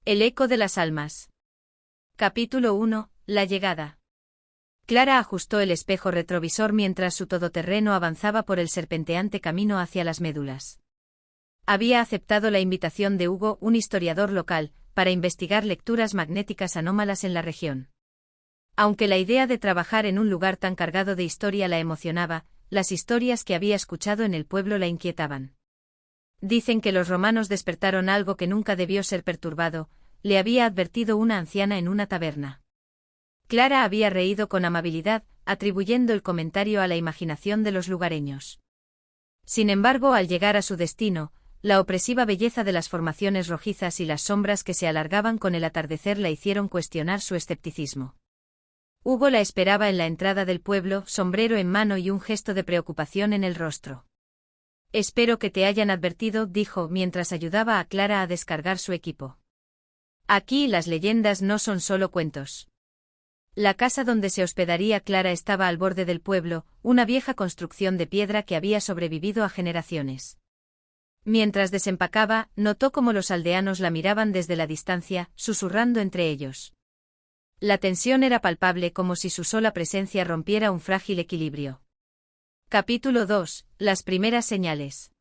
El eco de las almas. Capítulo 1. La llegada. Clara ajustó el espejo retrovisor mientras su todoterreno avanzaba por el serpenteante camino hacia las médulas. Había aceptado la invitación de Hugo, un historiador local, para investigar lecturas magnéticas anómalas en la región. Aunque la idea de trabajar en un lugar tan cargado de historia la emocionaba, las historias que había escuchado en el pueblo la inquietaban. Dicen que los romanos despertaron algo que nunca debió ser perturbado, le había advertido una anciana en una taberna. Clara había reído con amabilidad, atribuyendo el comentario a la imaginación de los lugareños. Sin embargo, al llegar a su destino, la opresiva belleza de las formaciones rojizas y las sombras que se alargaban con el atardecer la hicieron cuestionar su escepticismo. Hugo la esperaba en la entrada del pueblo, sombrero en mano y un gesto de preocupación en el rostro. «Espero que te hayan advertido», dijo mientras ayudaba a Clara a descargar su equipo. «Aquí las leyendas no son solo cuentos». La casa donde se hospedaría Clara estaba al borde del pueblo, una vieja construcción de piedra que había sobrevivido a generaciones. Mientras desempacaba, notó cómo los aldeanos la miraban desde la distancia, susurrando entre ellos. La tensión era palpable, como si su sola presencia rompiera un frágil equilibrio. Capítulo 2. Las primeras señales.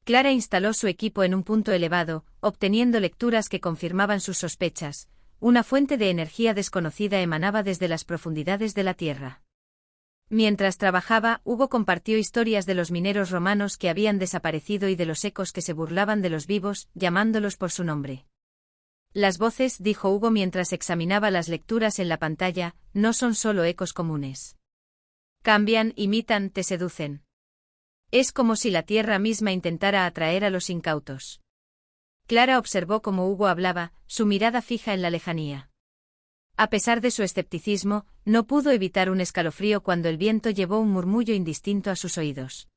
Clara instaló su equipo en un punto elevado, obteniendo lecturas que confirmaban sus sospechas. Una fuente de energía desconocida emanaba desde las profundidades de la tierra. Mientras trabajaba, Hugo compartió historias de los mineros romanos que habían desaparecido y de los ecos que se burlaban de los vivos, llamándolos por su nombre. Las voces, dijo Hugo mientras examinaba las lecturas en la pantalla, no son solo ecos comunes. Cambian, imitan, te seducen. Es como si la tierra misma intentara atraer a los incautos. Clara observó cómo Hugo hablaba, su mirada fija en la lejanía. A pesar de su escepticismo, no pudo evitar un escalofrío cuando el viento llevó un murmullo indistinto a sus oídos.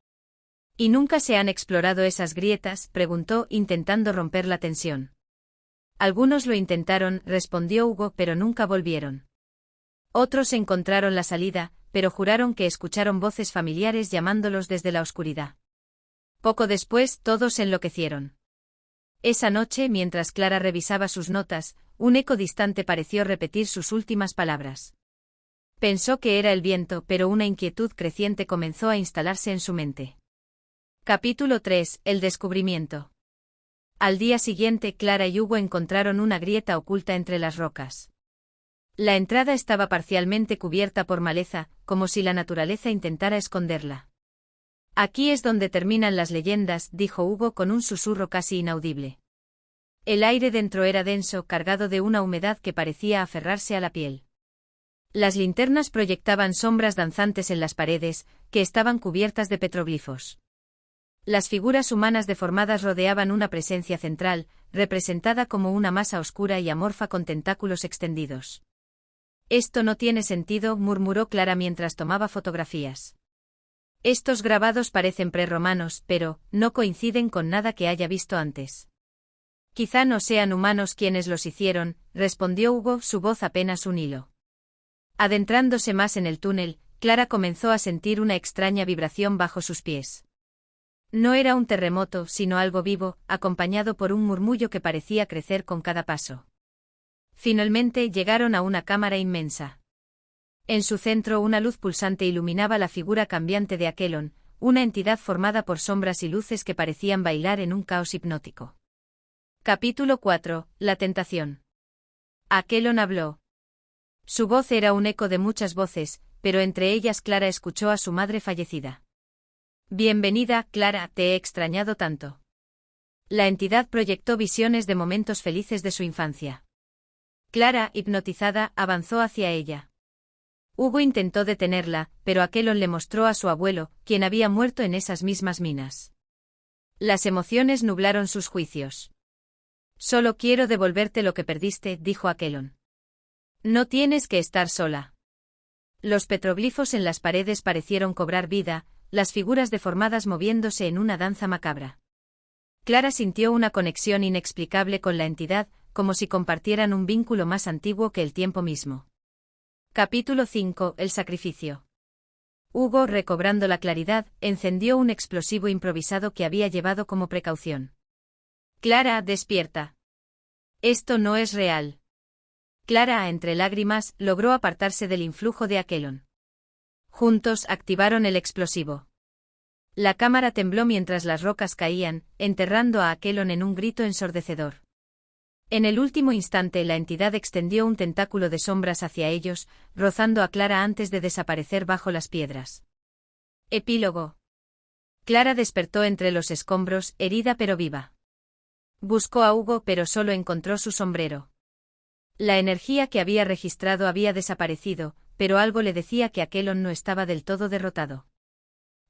¿Y nunca se han explorado esas grietas?, preguntó, intentando romper la tensión. Algunos lo intentaron, respondió Hugo, pero nunca volvieron. Otros encontraron la salida, pero juraron que escucharon voces familiares llamándolos desde la oscuridad. Poco después, todos enloquecieron. Esa noche, mientras Clara revisaba sus notas, un eco distante pareció repetir sus últimas palabras. Pensó que era el viento, pero una inquietud creciente comenzó a instalarse en su mente. Capítulo 3. El descubrimiento. Al día siguiente, Clara y Hugo encontraron una grieta oculta entre las rocas. La entrada estaba parcialmente cubierta por maleza, como si la naturaleza intentara esconderla. «Aquí es donde terminan las leyendas», dijo Hugo con un susurro casi inaudible. El aire dentro era denso, cargado de una humedad que parecía aferrarse a la piel. Las linternas proyectaban sombras danzantes en las paredes, que estaban cubiertas de petroglifos. Las figuras humanas deformadas rodeaban una presencia central, representada como una masa oscura y amorfa con tentáculos extendidos. «Esto no tiene sentido», murmuró Clara mientras tomaba fotografías. «Estos grabados parecen prerromanos, pero no coinciden con nada que haya visto antes». «Quizá no sean humanos quienes los hicieron», respondió Hugo, su voz apenas un hilo. Adentrándose más en el túnel, Clara comenzó a sentir una extraña vibración bajo sus pies. No era un terremoto, sino algo vivo, acompañado por un murmullo que parecía crecer con cada paso. Finalmente llegaron a una cámara inmensa. En su centro una luz pulsante iluminaba la figura cambiante de Aquelon, una entidad formada por sombras y luces que parecían bailar en un caos hipnótico. Capítulo 4. La tentación. Aquelon habló. Su voz era un eco de muchas voces, pero entre ellas Clara escuchó a su madre fallecida. «Bienvenida, Clara, te he extrañado tanto». La entidad proyectó visiones de momentos felices de su infancia. Clara, hipnotizada, avanzó hacia ella. Hugo intentó detenerla, pero Aquelon le mostró a su abuelo, quien había muerto en esas mismas minas. Las emociones nublaron sus juicios. «Solo quiero devolverte lo que perdiste», dijo Aquelon. «No tienes que estar sola». Los petroglifos en las paredes parecieron cobrar vida, las figuras deformadas moviéndose en una danza macabra. Clara sintió una conexión inexplicable con la entidad, como si compartieran un vínculo más antiguo que el tiempo mismo. Capítulo 5. El sacrificio. Hugo, recobrando la claridad, encendió un explosivo improvisado que había llevado como precaución. «Clara, despierta». Esto no es real. Clara, entre lágrimas, logró apartarse del influjo de Aquelon. Juntos activaron el explosivo. La cámara tembló mientras las rocas caían, enterrando a Aquelon en un grito ensordecedor. En el último instante la entidad extendió un tentáculo de sombras hacia ellos, rozando a Clara antes de desaparecer bajo las piedras. Epílogo. Clara despertó entre los escombros, herida pero viva. Buscó a Hugo pero solo encontró su sombrero. La energía que había registrado había desaparecido, pero algo le decía que Aquelon no estaba del todo derrotado.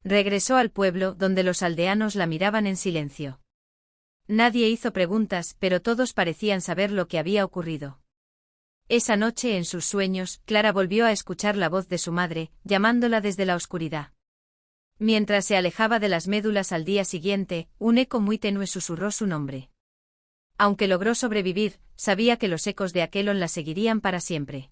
Regresó al pueblo, donde los aldeanos la miraban en silencio. Nadie hizo preguntas, pero todos parecían saber lo que había ocurrido. Esa noche en sus sueños, Clara volvió a escuchar la voz de su madre, llamándola desde la oscuridad. Mientras se alejaba de las médulas al día siguiente, un eco muy tenue susurró su nombre. Aunque logró sobrevivir, sabía que los ecos de Aquelon la seguirían para siempre.